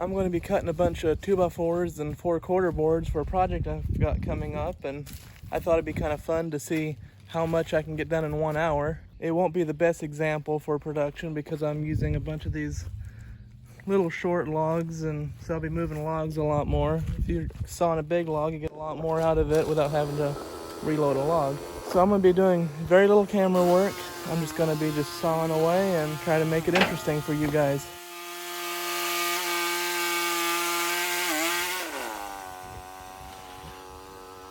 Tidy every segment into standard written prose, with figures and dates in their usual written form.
I'm going to be cutting a bunch of 2x4s and 4/4 boards for a project I've got coming up, and I thought it'd be kind of fun to see how much I can get done in 1 hour. It won't be the best example for production because I'm using a bunch of these little short logs, and so I'll be moving logs a lot more. If you're sawing a big log, you get a lot more out of it without having to reload a log. So I'm going to be doing very little camera work. I'm just going to be just sawing away and try to make it interesting for you guys.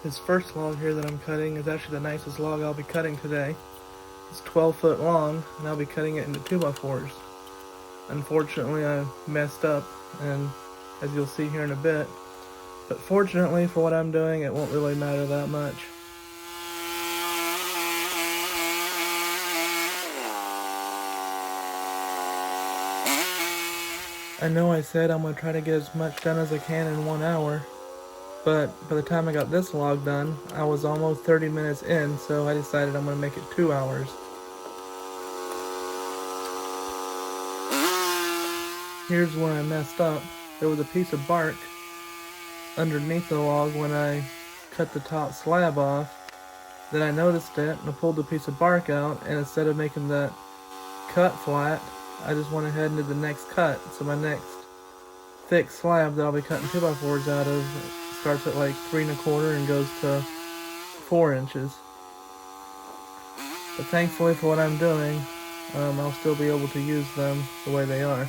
This first log here that I'm cutting is actually the nicest log I'll be cutting today. It's 12 foot long, and I'll be cutting it into 2x4s. Unfortunately, I messed up, and as you'll see here in a bit, but fortunately for what I'm doing, it won't really matter that much. I know I said I'm going to try to get as much done as I can in 1 hour, but by the time I got this log done, I was almost 30 minutes in, so I decided I'm going to make it 2 hours. Here's where I messed up. There was a piece of bark underneath the log when I cut the top slab off. Then I noticed it, and I pulled the piece of bark out, and instead of making that cut flat, I just went ahead and did the next cut. So my next thick slab that I'll be cutting 2x4s out of starts at like 3 1/4 and goes to 4 inches. But thankfully for what I'm doing, I'll still be able to use them the way they are.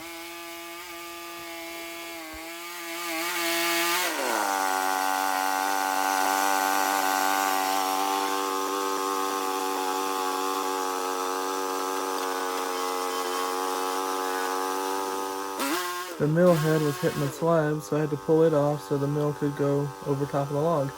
The mill head was hitting the slab, so I had to pull it off so the mill could go over top of the log.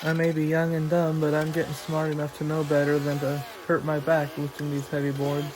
I may be young and dumb, but I'm getting smart enough to know better than to hurt my back lifting these heavy boards.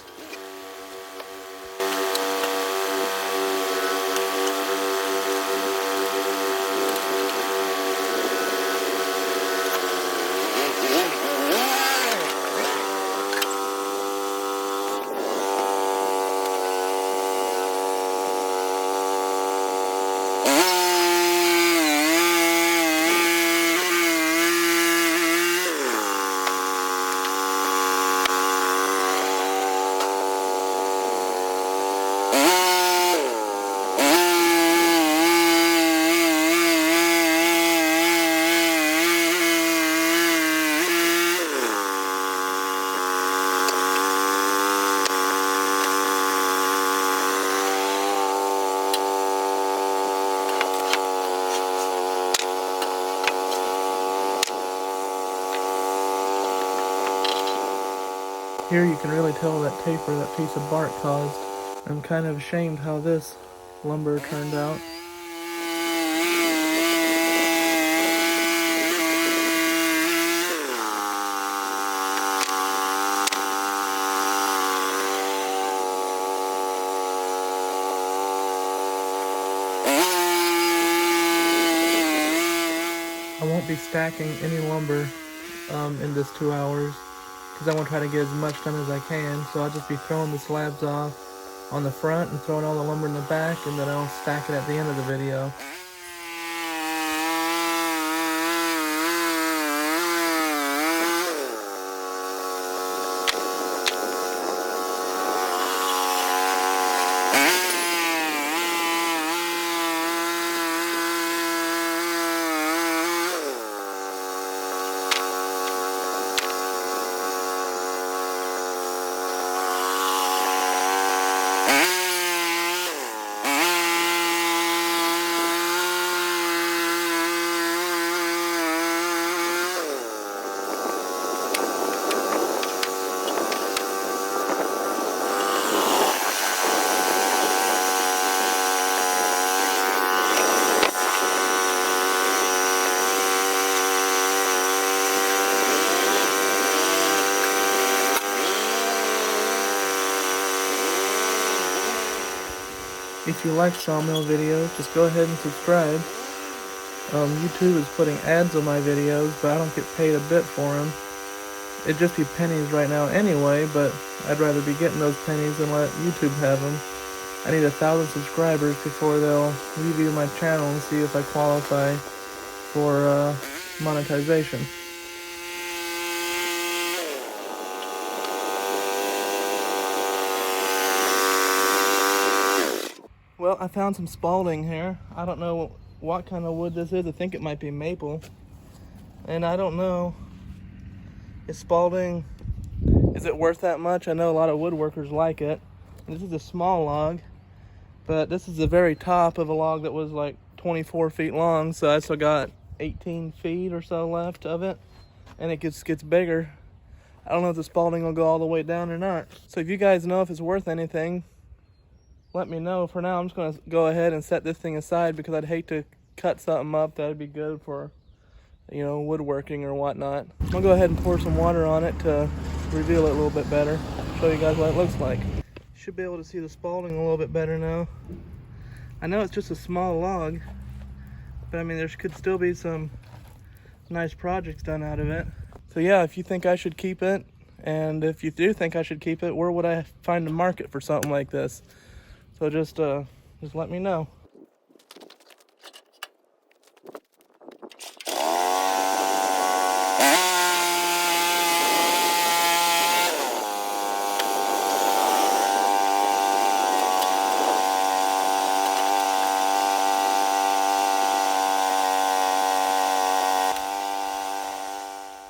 Here you can really tell that taper that piece of bark caused. I'm kind of ashamed how this lumber turned out. I won't be stacking any lumber in this 2 hours because I want to try to get as much done as I can. So I'll just be throwing the slabs off on the front and throwing all the lumber in the back, and then I'll stack it at the end of the video. If you like Sawmill videos, just go ahead and subscribe. YouTube is putting ads on my videos, but I don't get paid a bit for them. It'd just be pennies right now anyway, but I'd rather be getting those pennies than let YouTube have them. I need 1,000 subscribers before they'll review my channel and see if I qualify for monetization. Well, I found some spalting here. I don't know what kind of wood this is. I think it might be maple. And I don't know, is spalting, is it worth that much? I know a lot of woodworkers like it. And this is a small log, but this is the very top of a log that was like 24 feet long, so I still got 18 feet or so left of it, and it gets bigger. I don't know if the spalting will go all the way down or not. So if you guys know if it's worth anything, let me know. For now, I'm just gonna go ahead and set this thing aside because I'd hate to cut something up that'd be good for, you know, woodworking or whatnot. I'll go ahead and pour some water on it to reveal it a little bit better. Show you guys what it looks like. Should be able to see the spalting a little bit better now. I know it's just a small log, but I mean there could still be some nice projects done out of it. So yeah, if you think I should keep it, and if you do think I should keep it, where would I find a market for something like this? So just let me know.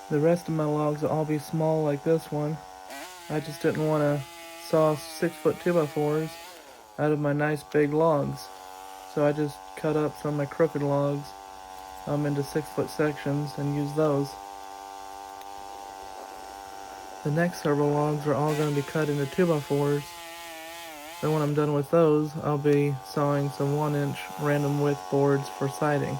The rest of my logs will all be small like this one. I just didn't want to saw 6-foot 2x4s out of my nice big logs. So I just cut up some of my crooked logs into 6-foot sections and use those. The next several logs are all going to be cut into 2x4s. Then when I'm done with those, I'll be sawing some 1-inch random width boards for siding.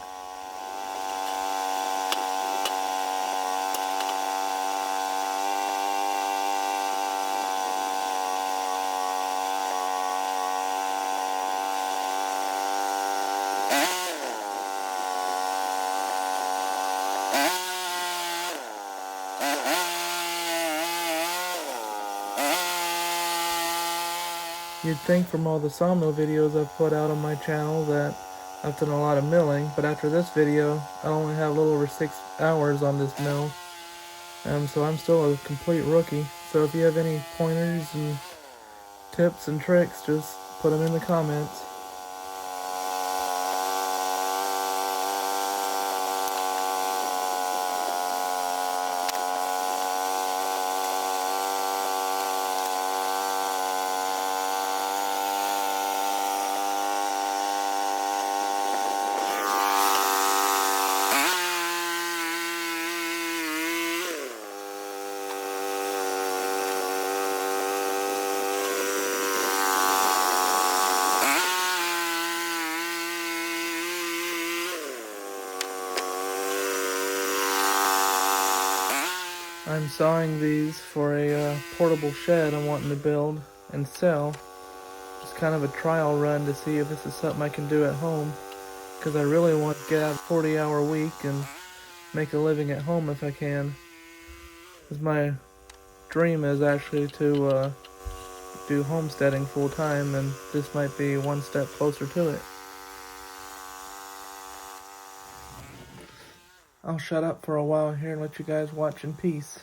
You'd think from all the sawmill videos I've put out on my channel that I've done a lot of milling, but after this video, I only have a little over 6 hours on this mill, so I'm still a complete rookie. So if you have any pointers and tips and tricks, just put them in the comments. I'm sawing these for a portable shed I'm wanting to build and sell. Just kind of a trial run to see if this is something I can do at home, because I really want to get out a 40-hour week and make a living at home if I can. Because my dream is actually to do homesteading full time, and this might be one step closer to it. I'll shut up for a while here and let you guys watch in peace.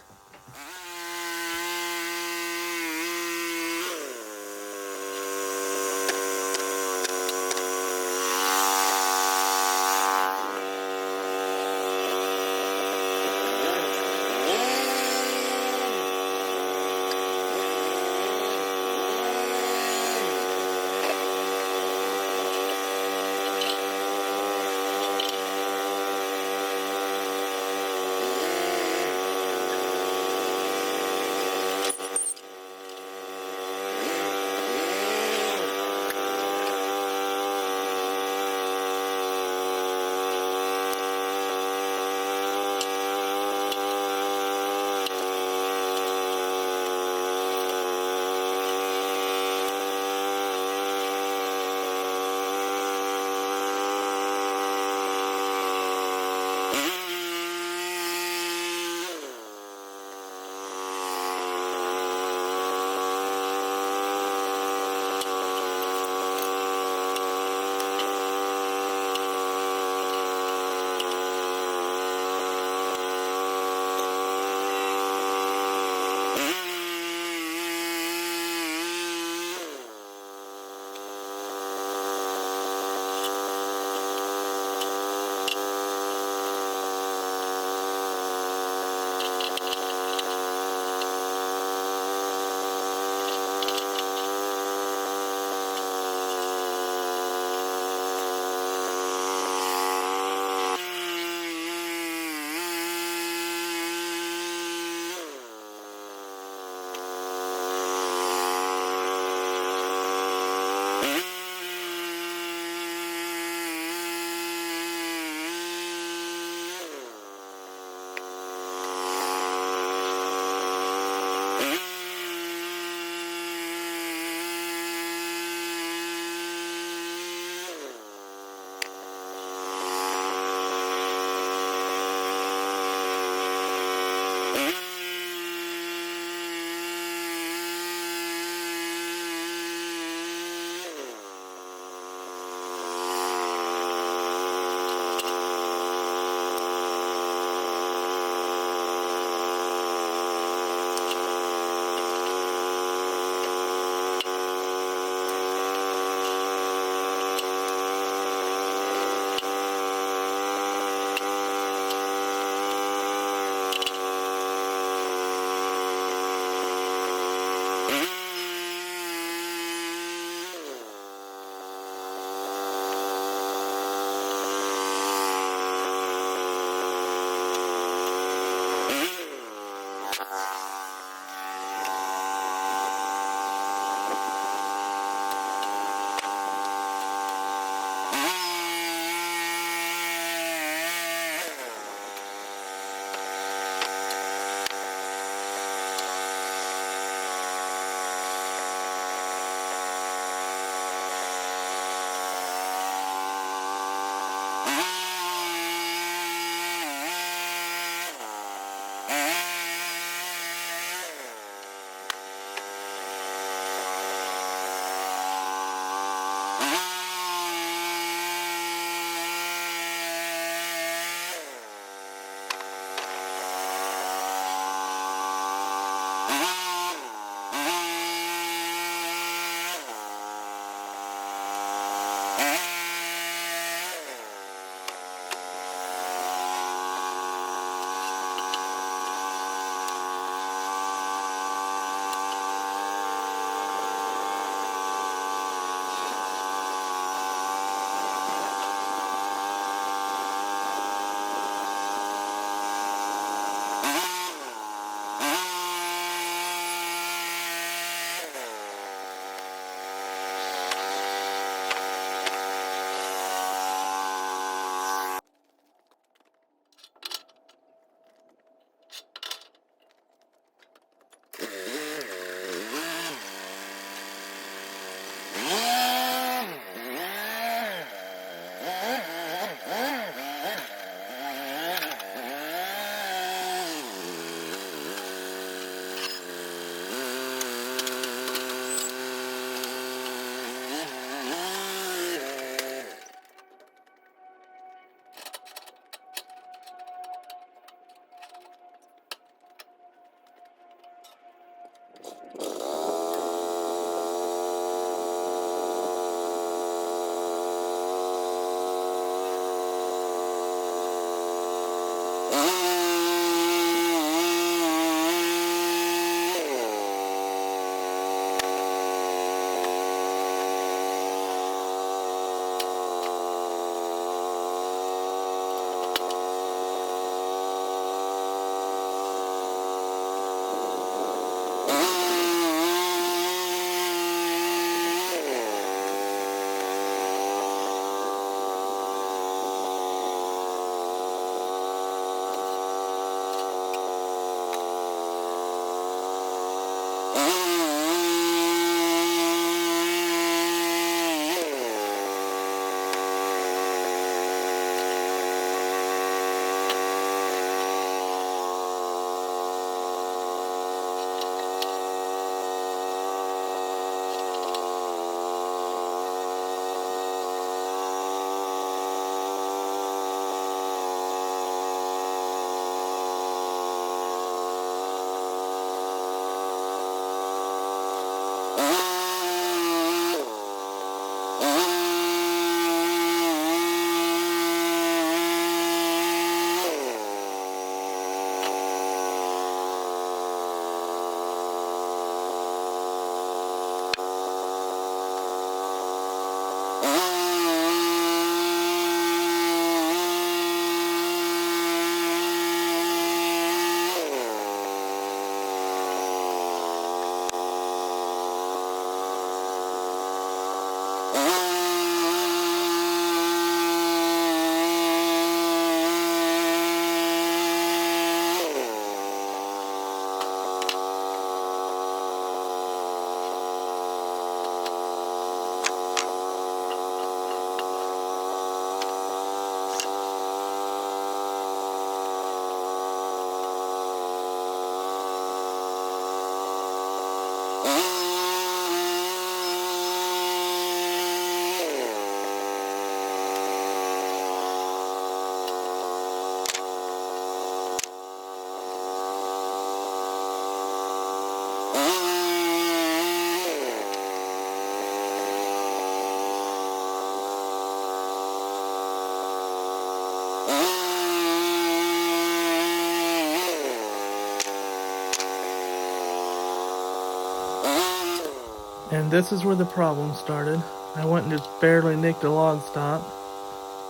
And this is where the problem started. I went and just barely nicked a log stop.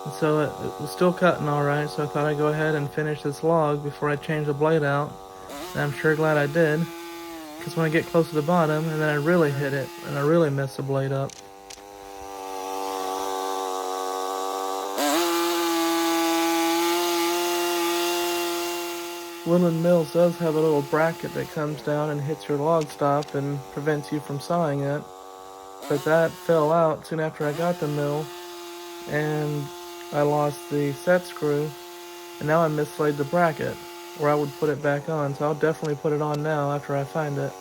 And so it was still cutting alright, so I thought I'd go ahead and finish this log before I change the blade out. And I'm sure glad I did, because when I get close to the bottom, and then I really hit it, and I really messed the blade up. Woodland Mills does have a little bracket that comes down and hits your log stop and prevents you from sawing it, but that fell out soon after I got the mill, and I lost the set screw, and now I mislaid the bracket where I would put it back on, so I'll definitely put it on now after I find it.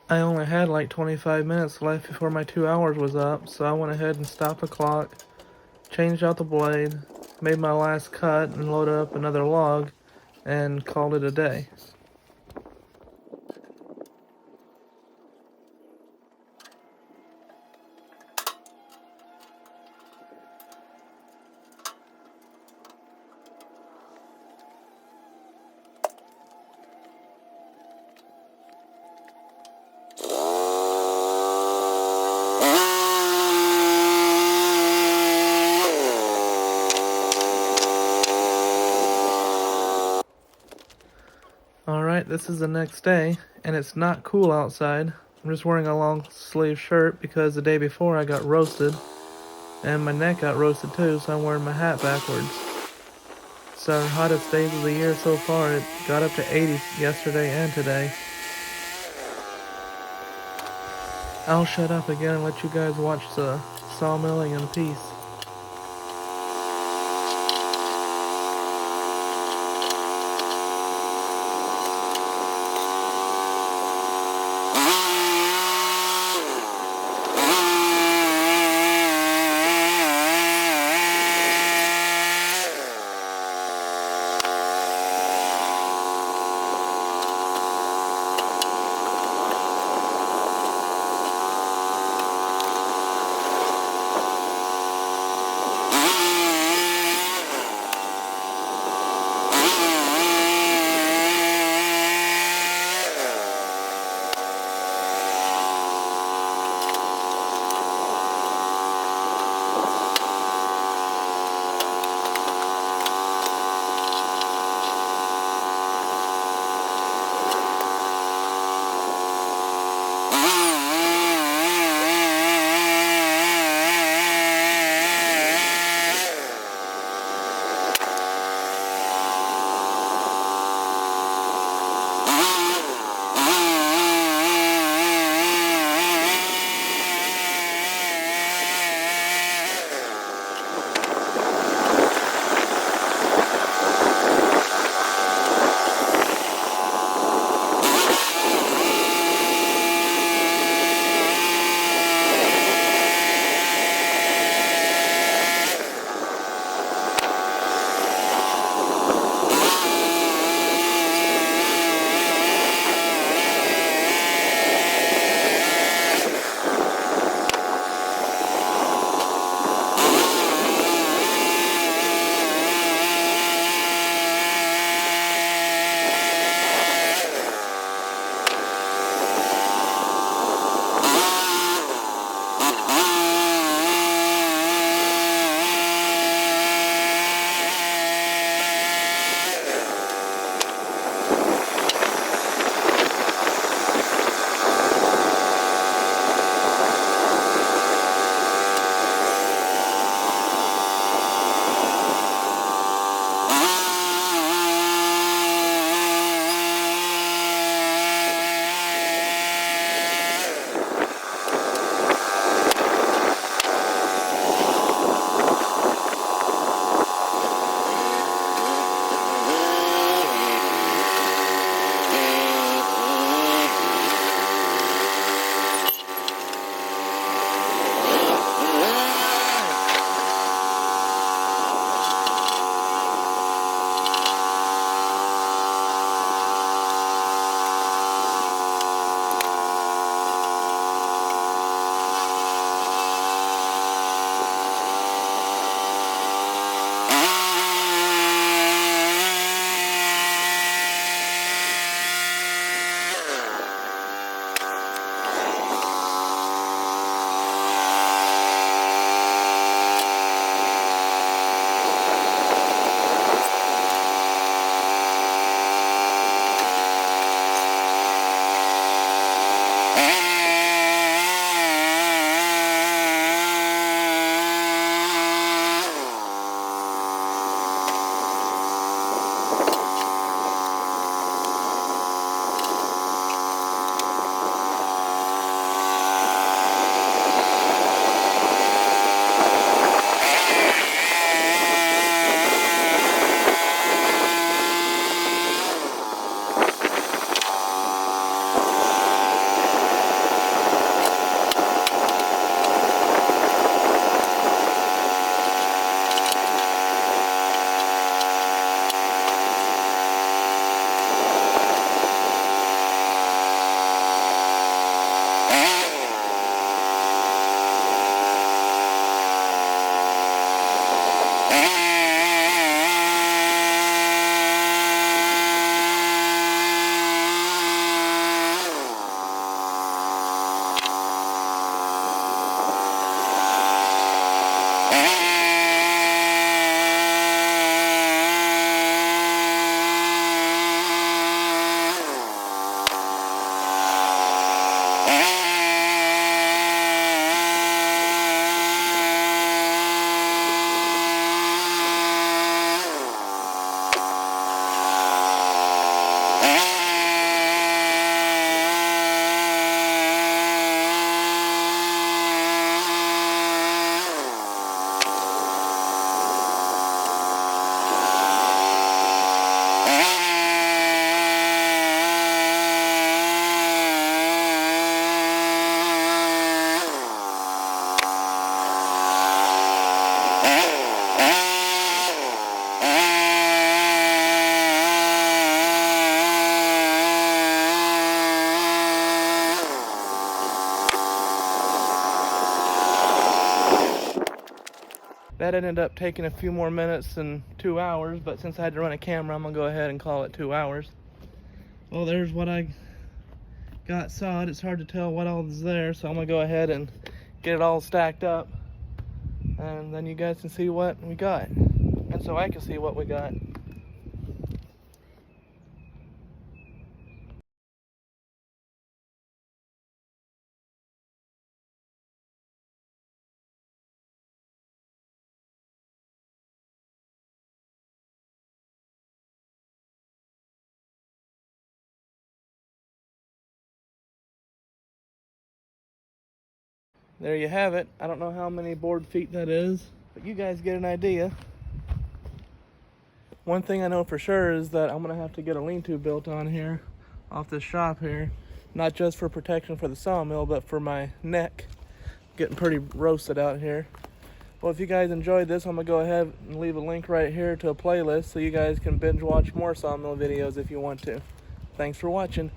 I only had like 25 minutes left before my 2 hours was up, so I went ahead and stopped the clock, changed out the blade, made my last cut and loaded up another log, and called it a day. Alright, this is the next day, and it's not cool outside. I'm just wearing a long sleeve shirt because the day before I got roasted, and my neck got roasted too, so I'm wearing my hat backwards. It's our hottest days of the year so far. It got up to 80 yesterday and today. I'll shut up again and let you guys watch the sawmilling in peace. That ended up taking a few more minutes than 2 hours, but since I had to run a camera, I'm gonna go ahead and call it 2 hours. Well, there's what I got sawed. It's hard to tell what all is there, so I'm gonna go ahead and get it all stacked up, and then you guys can see what we got, and so I can see what we got. There you have it. I don't know how many board feet that is, but you guys get an idea. One thing I know for sure is that I'm gonna have to get a lean-to built on here off this shop here, not just for protection for the sawmill, but for my neck. Getting pretty roasted out here. Well, if you guys enjoyed this, I'm gonna go ahead and leave a link right here to a playlist so you guys can binge watch more sawmill videos if you want to. Thanks for watching.